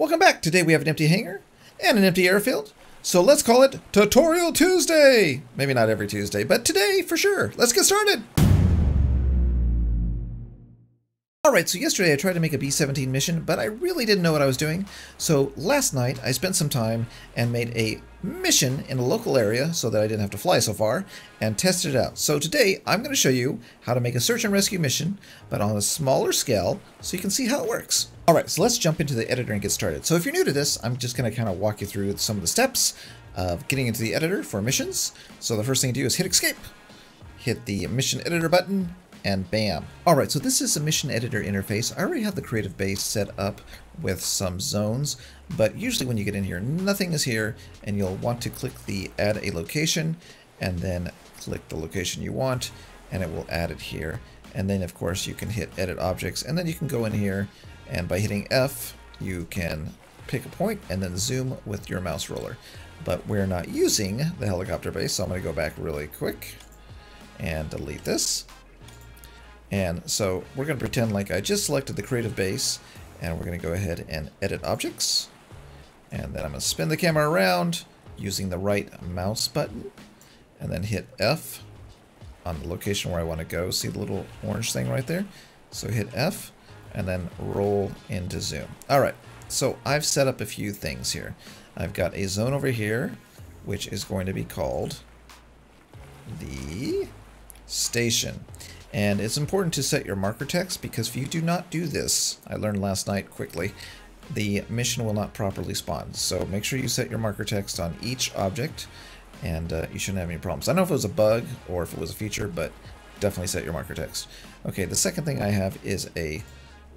Welcome back. Today we have an empty hangar and an empty airfield. So let's call it Tutorial Tuesday. Maybe not every Tuesday, but today for sure. Let's get started. Alright, so yesterday I tried to make a B-17 mission, but I really didn't know what I was doing. So last night I spent some time and made a mission in a local area so that I didn't have to fly so far and tested it out. So today I'm going to show you how to make a search and rescue mission, but on a smaller scale so you can see how it works. Alright, so let's jump into the editor and get started. So if you're new to this, I'm just going to kind of walk you through some of the steps of getting into the editor for missions. So the first thing to do is hit escape, hit the mission editor button, and bam. Alright, so this is a mission editor interface. I already have the creative base set up with some zones, but usually when you get in here, nothing is here, and you'll want to click the add a location, and then click the location you want, and it will add it here. And then of course you can hit edit objects, and then you can go in here, and by hitting F, you can pick a point and then zoom with your mouse roller. But we're not using the helicopter base, so I'm going to go back really quick and delete this. And so we're going to pretend like I just selected the creative base, and we're going to go ahead and edit objects. And then I'm going to spin the camera around using the right mouse button, and then hit F on the location where I want to go. See the little orange thing right there? So hit F and then roll into zoom. Alright, so I've set up a few things here. I've got a zone over here, which is going to be called the station. And it's important to set your marker text, because if you do not do this, I learned last night quickly, the mission will not properly spawn. So make sure you set your marker text on each object, and you shouldn't have any problems. I don't know if it was a bug or if it was a feature, but definitely set your marker text. Okay, the second thing I have is a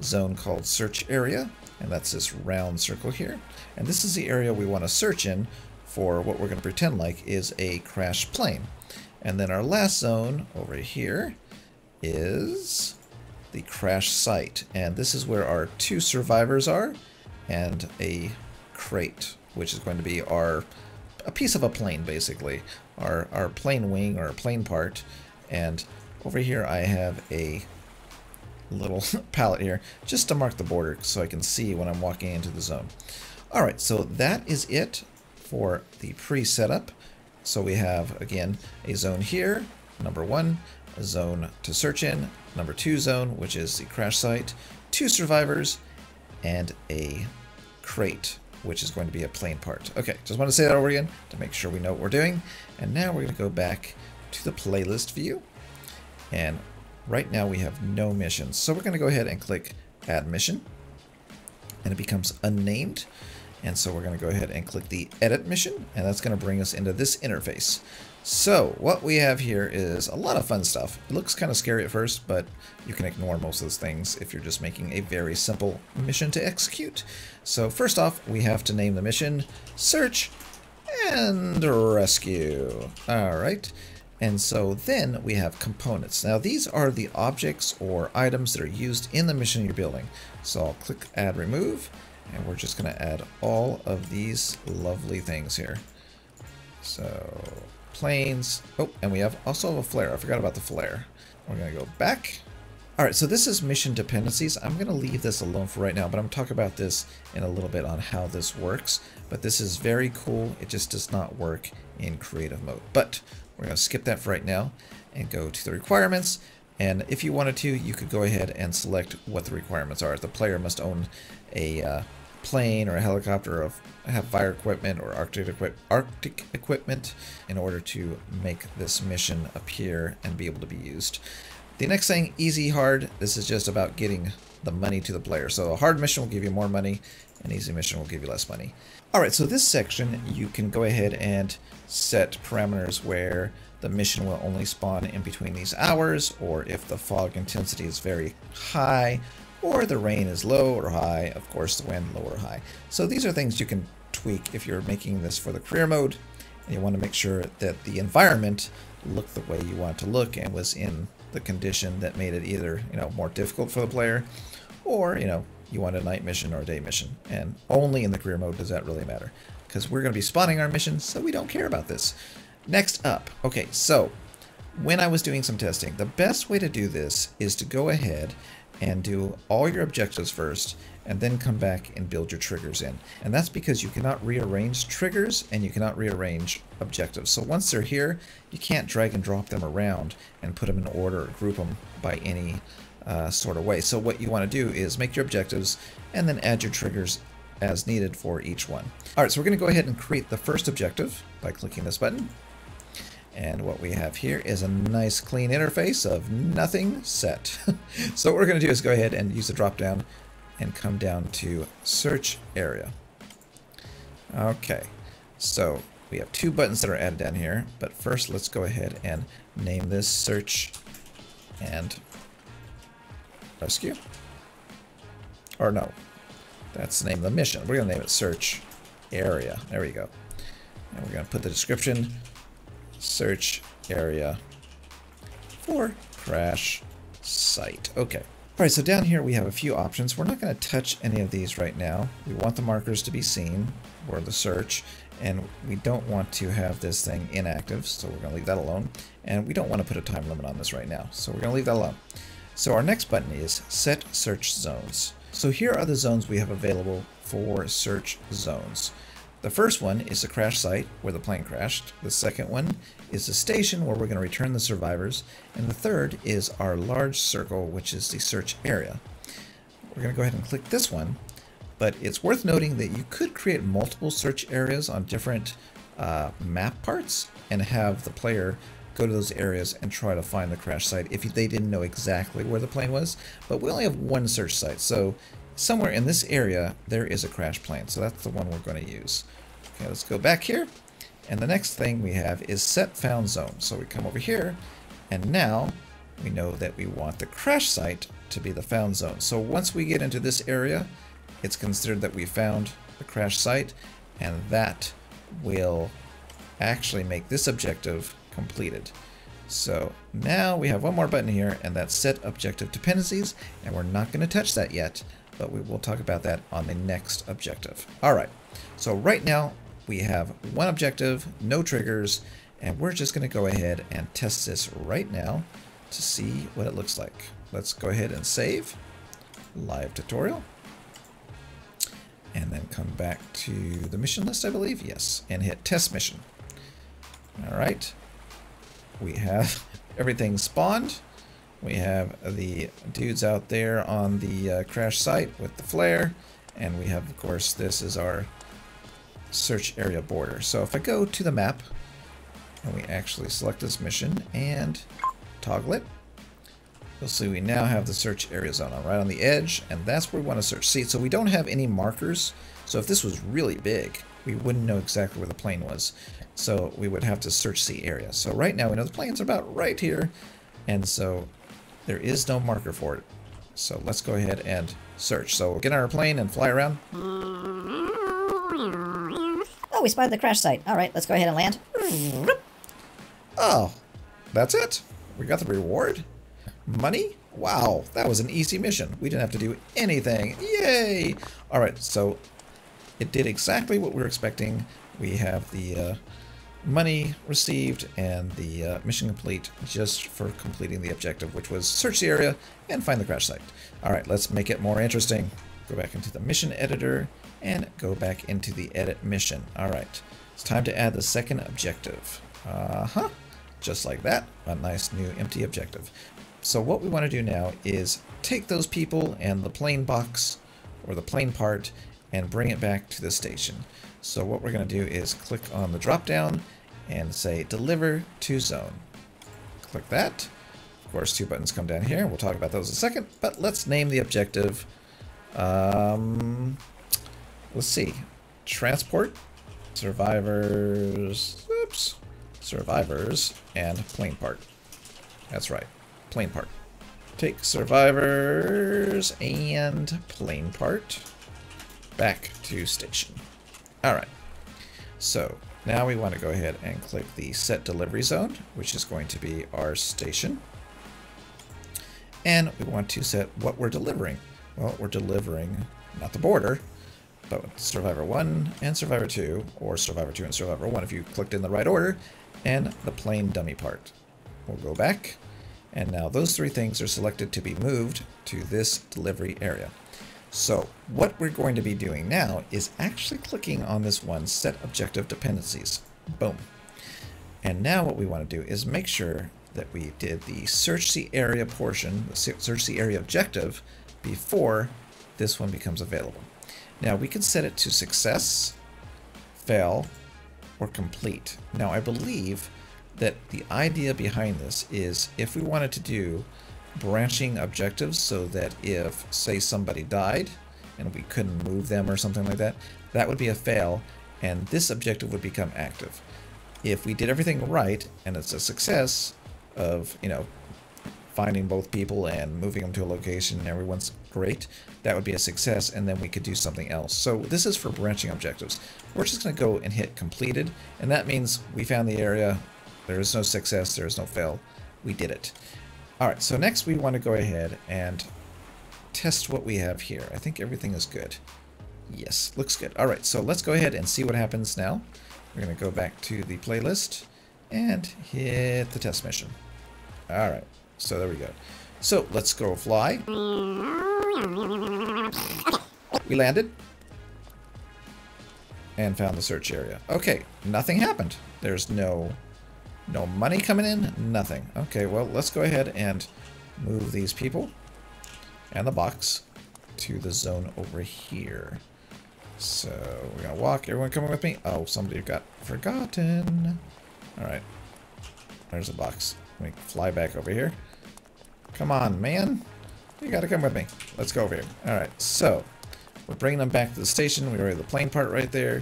zone called search area, and that's this round circle here. And this is the area we want to search in for what we're going to pretend like is a crashed plane. And then our last zone over here is the crash site, and this is where our 2 survivors are and a crate, which is going to be a piece of a plane, basically our plane wing or plane part. And over here I have a little palette here just to mark the border so I can see when I'm walking into the zone. Alright, so that is it for the pre-setup. So we have again a zone here, number 1, a zone to search in, number 2 zone, which is the crash site, 2 survivors, and a crate, which is going to be a plane part. Okay, just want to say that over again to make sure we know what we're doing. And now we're going to go back to the playlist view, and right now we have no missions. So we're going to go ahead and click add mission, and it becomes unnamed. And so we're going to go ahead and click the edit mission, and that's going to bring us into this interface. So what we have here is a lot of fun stuff. It looks kind of scary at first, but you can ignore most of those things if you're just making a very simple mission to execute. So first off, we have to name the mission Search and Rescue. All right. And so then we have components. Now these are the objects or items that are used in the mission you're building. So I'll click add remove, and we're just going to add all of these lovely things here. So planes. Oh, and we have also a flare. I forgot about the flare. We're going to go back. Alright, so this is mission dependencies. I'm going to leave this alone for right now, but I'm going to talk about this in a little bit on how this works. But this is very cool. It just does not work in creative mode. But we're going to skip that for right now and go to the requirements. And if you wanted to, you could go ahead and select what the requirements are. The player must own a plane or a helicopter, or have fire equipment or Arctic equipment in order to make this mission appear and be able to be used. The next thing, easy, hard, this is just about getting the money to the player. So a hard mission will give you more money, an easy mission will give you less money. Alright, so this section you can go ahead and set parameters where the mission will only spawn in between these hours, or if the fog intensity is very high, or the rain is low or high, of course the wind low or high. So these are things you can tweak if you're making this for the career mode, and you want to make sure that the environment looked the way you want it to look and was in the condition that made it either, more difficult for the player, or, you want a night mission or a day mission. And only in the career mode does that really matter, because we're going to be spawning our missions, so we don't care about this. Next up, okay, so when I was doing some testing, the best way to do this is to go ahead and do all your objectives first, and then come back and build your triggers in. And that's because you cannot rearrange triggers and you cannot rearrange objectives. So once they're here, you can't drag and drop them around and put them in order or group them by any sort of way. So what you want to do is make your objectives and then add your triggers as needed for each one. All right, so we're going to go ahead and create the first objective by clicking this button. And what we have here is a nice clean interface of nothing set. So what we're going to do is go ahead and use the drop down and come down to search area. Okay, so we have two buttons that are added down here, but first let's go ahead and name this search and rescue. Or no, that's the name of the mission. We're going to name it search area. There we go. And we're going to put the description search area for crash site. Okay. All right, so down here we have a few options. We're not going to touch any of these right now. We want the markers to be seen or the search, and we don't want to have this thing inactive, so we're going to leave that alone. And we don't want to put a time limit on this right now, so we're going to leave that alone. So our next button is set search zones. So here are the zones we have available for search zones. The first one is the crash site where the plane crashed. The second one is the station where we're going to return the survivors. And the third is our large circle, which is the search area. We're going to go ahead and click this one, but it's worth noting that you could create multiple search areas on different map parts and have the player go to those areas and try to find the crash site if they didn't know exactly where the plane was. But we only have one search site, so somewhere in this area there is a crash plane, so that's the one we're going to use. Okay, let's go back here, and the next thing we have is set found zone. So we come over here, and now we know that we want the crash site to be the found zone. So once we get into this area, it's considered that we found the crash site, and that will actually make this objective completed. So now we have one more button here, and that's set objective dependencies, and we're not going to touch that yet, but we will talk about that on the next objective. All right, so right now we have one objective, no triggers, and we're just going to go ahead and test this right now to see what it looks like. Let's go ahead and save live tutorial, and then come back to the mission list, I believe, yes, and hit test mission. All right, we have everything spawned. We have the dudes out there on the crash site with the flare, and we have, of course, this is our search area border. So if I go to the map and we actually select this mission and toggle it, you'll see we now have the search area zone right on the edge, and that's where we want to search. See, so we don't have any markers, so if this was really big, we wouldn't know exactly where the plane was. So we would have to search the area. So right now we know the plane's about right here, and so there is no marker for it. So let's go ahead and search. So we'll get on our plane and fly around. Oh, we spotted the crash site. All right, let's go ahead and land. Oh, that's it? We got the reward? Money? Wow, that was an easy mission. We didn't have to do anything. Yay! All right, so it did exactly what we were expecting. We have the money received and the mission complete just for completing the objective, which was search the area and find the crash site. All right, let's make it more interesting. Go back into the mission editor and go back into the edit mission. All right, it's time to add the second objective. Just like that, a nice new empty objective. So what we want to do now is take those people and the plane box or the plane part and bring it back to the station. So what we're going to do is click on the drop down and say deliver to zone. Click that. Of course, two buttons come down here. We'll talk about those in a second, but let's name the objective. Let's see. Transport, survivors, survivors, and plane part. That's right, plane part. Take survivors and plane part back to station. All right, so now we want to go ahead and click the set delivery zone, which is going to be our station. And we want to set what we're delivering. Well, we're delivering not the border, but Survivor 1 and Survivor 2, or Survivor 2 and Survivor 1 if you clicked in the right order, and the plane dummy part. We'll go back, and now those three things are selected to be moved to this delivery area. So what we're going to be doing now is actually clicking on this one, Set Objective Dependencies. Boom. And now what we want to do is make sure that we did the search the area portion, the search the area objective, before this one becomes available. Now we can set it to success, fail, or complete. Now I believe that the idea behind this is if we wanted to do branching objectives so that if, say, somebody died and we couldn't move them or something like that, that would be a fail and this objective would become active. If we did everything right and it's a success of, you know, finding both people and moving them to a location and everyone's great, that would be a success, and then we could do something else. So this is for branching objectives. We're just going to go and hit completed, and that means we found the area. There is no success, there is no fail. We did it. Alright, so next we want to go ahead and test what we have here. I think everything is good. Yes, looks good. Alright, so let's go ahead and see what happens now. We're going to go back to the playlist and hit the test mission. Alright, so there we go. So let's go fly. We landed and found the search area. Okay, nothing happened. There's no money coming in, nothing. Okay, well, let's go ahead and move these people and the box to the zone over here. So we're gonna walk. Everyone coming with me? Oh, somebody got forgotten. All right, there's a box. Let me fly back over here. Come on, man. You gotta come with me. Let's go over here. All right, so we're bringing them back to the station. We already have the plane part right there.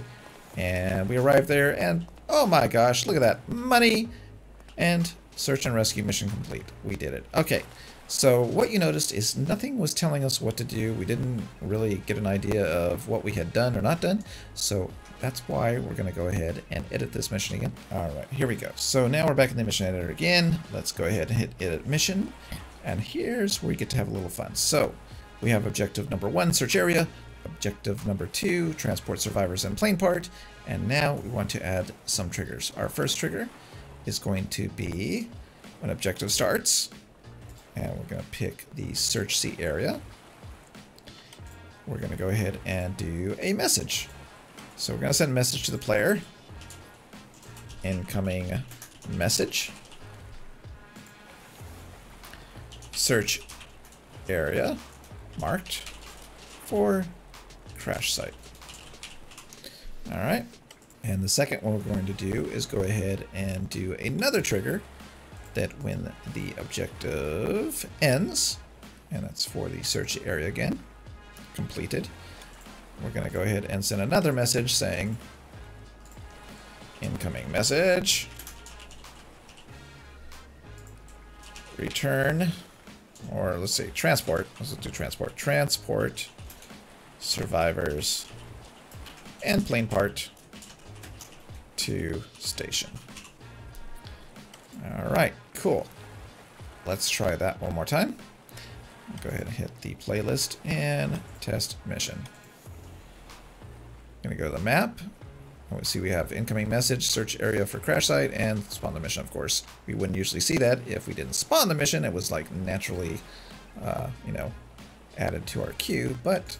And we arrived there, and oh my gosh, look at that. Money and search and rescue mission complete. We did it. Okay, so what you noticed is nothing was telling us what to do. We didn't really get an idea of what we had done or not done. So that's why we're going to go ahead and edit this mission again. All right, here we go. So now we're back in the mission editor again. Let's go ahead and hit edit mission. And here's where we get to have a little fun. So we have objective number 1, search area. Objective number 2, transport survivors and plane part. And now we want to add some triggers. Our first trigger is going to be when objective starts. And we're going to pick the search the area. We're going to go ahead and do a message. So we're going to send a message to the player. Incoming message. Search area marked for crash site. All right, and the second one we're going to do is go ahead and do another trigger that when the objective ends, and that's for the search area again, completed, we're going to go ahead and send another message saying incoming message, return, or let's say transport. Let's do transport. Transport survivors and plane part to station. All right, cool. Let's try that one more time. Go ahead and hit the playlist and test mission. Gonna go to the map. We see we have incoming message, search area for crash site, and spawn the mission, of course. We wouldn't usually see that if we didn't spawn the mission. It was like naturally, you know, added to our queue, but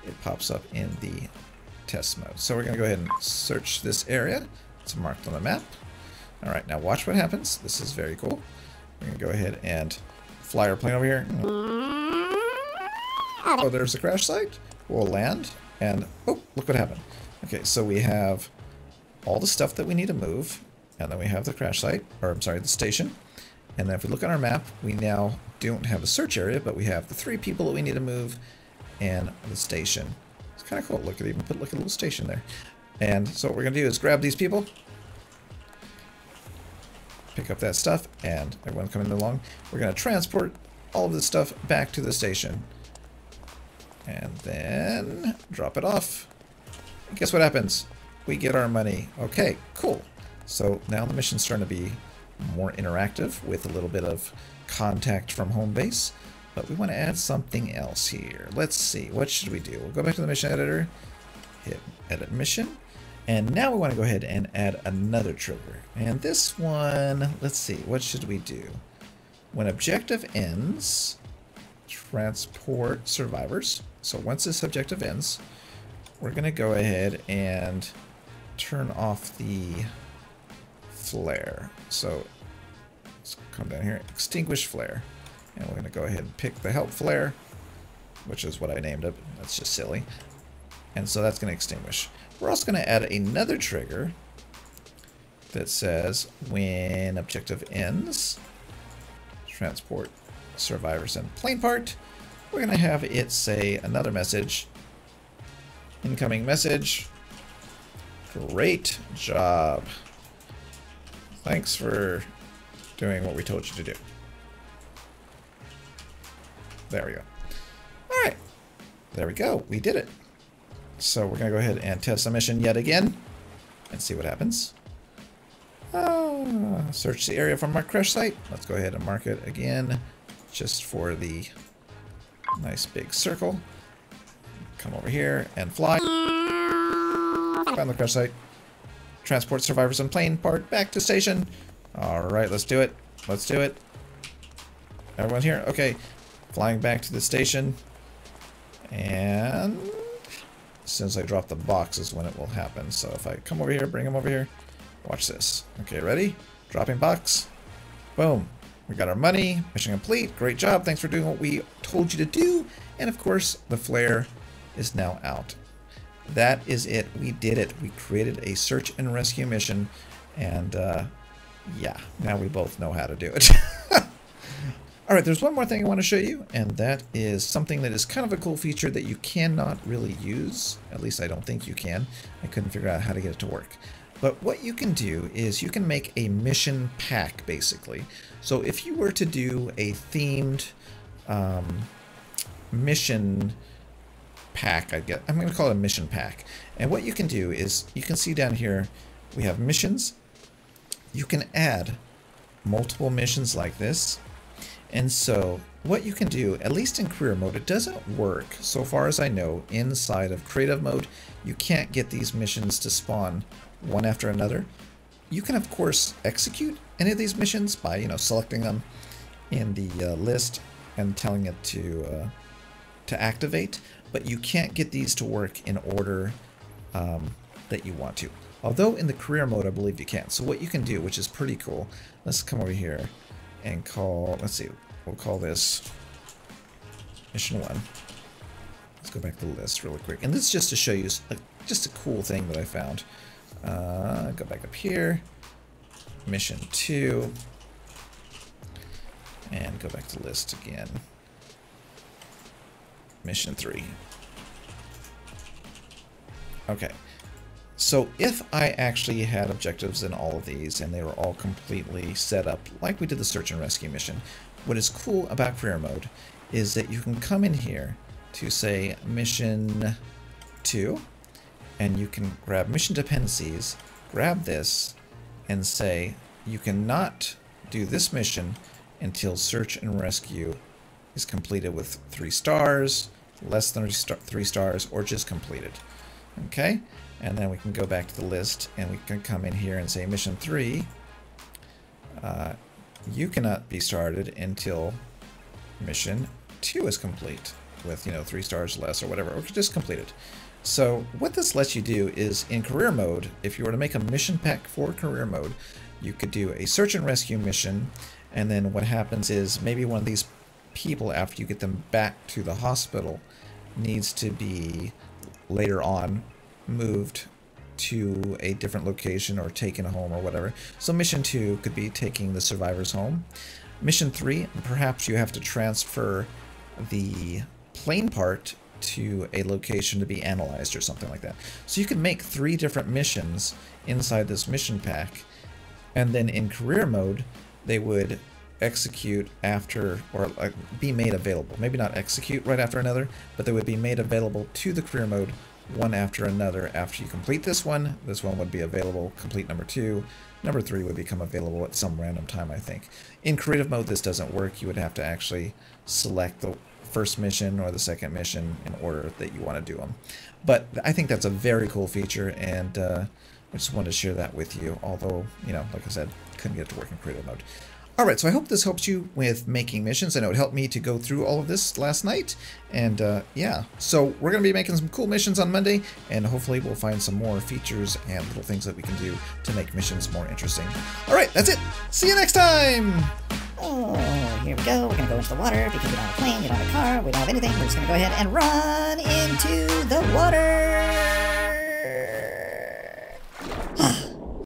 it pops up in the test mode. So we're going to go ahead and search this area. It's marked on the map. All right, now watch what happens. This is very cool. We're going to go ahead and fly our plane over here. Oh, there's the crash site. We'll land, and oh, look what happened. Okay, so we have all the stuff that we need to move, and then we have the crash site, or I'm sorry, the station. And then if we look on our map, we now don't have a search area, but we have the 3 people that we need to move and the station. It's kind of cool. Look at even put like a little station there. And so what we're gonna do is grab these people, pick up that stuff, and everyone coming along. We're gonna transport all of this stuff back to the station, and then drop it off. Guess what happens? We get our money. Okay, cool. So now the mission's starting to be more interactive with a little bit of contact from home base, but we want to add something else here. Let's see, what should we do? We'll go back to the mission editor, hit edit mission, and now we want to go ahead and add another trigger. And this one, let's see, what should we do? When objective ends, transport survivors. So once this objective ends, we're going to go ahead and turn off the flare. So let's come down here, extinguish flare. And we're going to go ahead and pick the help flare, which is what I named it. That's just silly. And so that's going to extinguish. We're also going to add another trigger that says when objective ends, transport survivors and plane part. We're going to have it say another message. Incoming message. Great job. Thanks for doing what we told you to do. There we go. All right. There we go. We did it. So we're going to go ahead and test the mission yet again and see what happens. Search the area from our crash site. Let's go ahead and mark it again just for the nice big circle. Come over here and fly. Found the crash site. Transport survivors and plane part back to station. All right, let's do it. Let's do it. Everyone here? Okay. Flying back to the station. And as soon as I drop the box is when it will happen. So if I come over here, bring him over here. Watch this. Okay, ready? Dropping box. Boom. We got our money. Mission complete. Great job. Thanks for doing what we told you to do. And of course, the flare is now out. That is it. We did it. We created a search and rescue mission. And yeah, now we both know how to do it. All right, there's one more thing I want to show you, and that is something that is kind of a cool feature that you cannot really use. At least I don't think you can. I couldn't figure out how to get it to work. But what you can do is you can make a mission pack, basically. So if you were to do a themed mission pack, I'm going to call it a mission pack. And what you can do is you can see down here we have missions. You can add multiple missions like this. And so what you can do, at least in career mode, it doesn't work, so far as I know, inside of creative mode. You can't get these missions to spawn one after another. You can, of course, execute any of these missions by, selecting them in the list and telling it to activate, but you can't get these to work in order that you want to. Although in the career mode, I believe you can. So what you can do, which is pretty cool, let's come over here and let's see, we'll call this Mission 1. Let's go back to the list really quick. And this is just to show you just a cool thing that I found. Go back up here, Mission 2, and go back to the list again. Mission 3. Okay. So if I actually had objectives in all of these and they were all completely set up like we did the search and rescue mission, what is cool about career mode is that you can come in here to say mission 2 and you can grab mission dependencies, grab this and say you cannot do this mission until search and rescue is completed with 3 stars, less than 3 stars, or just completed. Okay? And then we can go back to the list and we can come in here and say mission 3, you cannot be started until mission 2 is complete with 3 stars less or whatever, or just completed. So what this lets you do is in career mode, if you were to make a mission pack for career mode, you could do a search and rescue mission, and then what happens is maybe one of these people, after you get them back to the hospital, needs to be later on moved to a different location or taken home or whatever. So mission 2 could be taking the survivors home. Mission 3, perhaps you have to transfer the plane part to a location to be analyzed or something like that. So you can make 3 different missions inside this mission pack, and then in career mode they would execute after, or be made available. Maybe not execute right after another, but they would be made available to the career mode one after another. After you complete this one would be available. Complete number 2. Number 3 would become available at some random time, I think. In creative mode, this doesn't work. You would have to actually select the first mission or the second mission in order that you want to do them. But I think that's a very cool feature, and I just wanted to share that with you. Although, like I said, couldn't get it to work in creative mode. Alright, so I hope this helps you with making missions. I know it helped me to go through all of this last night. And yeah, so we're going to be making some cool missions on Monday, and hopefully we'll find some more features and little things that we can do to make missions more interesting. Alright, that's it. See you next time! Oh, here we go. We're going to go into the water because we don't have a plane, we don't have a car, we don't have anything. We're just going to go ahead and run into the water.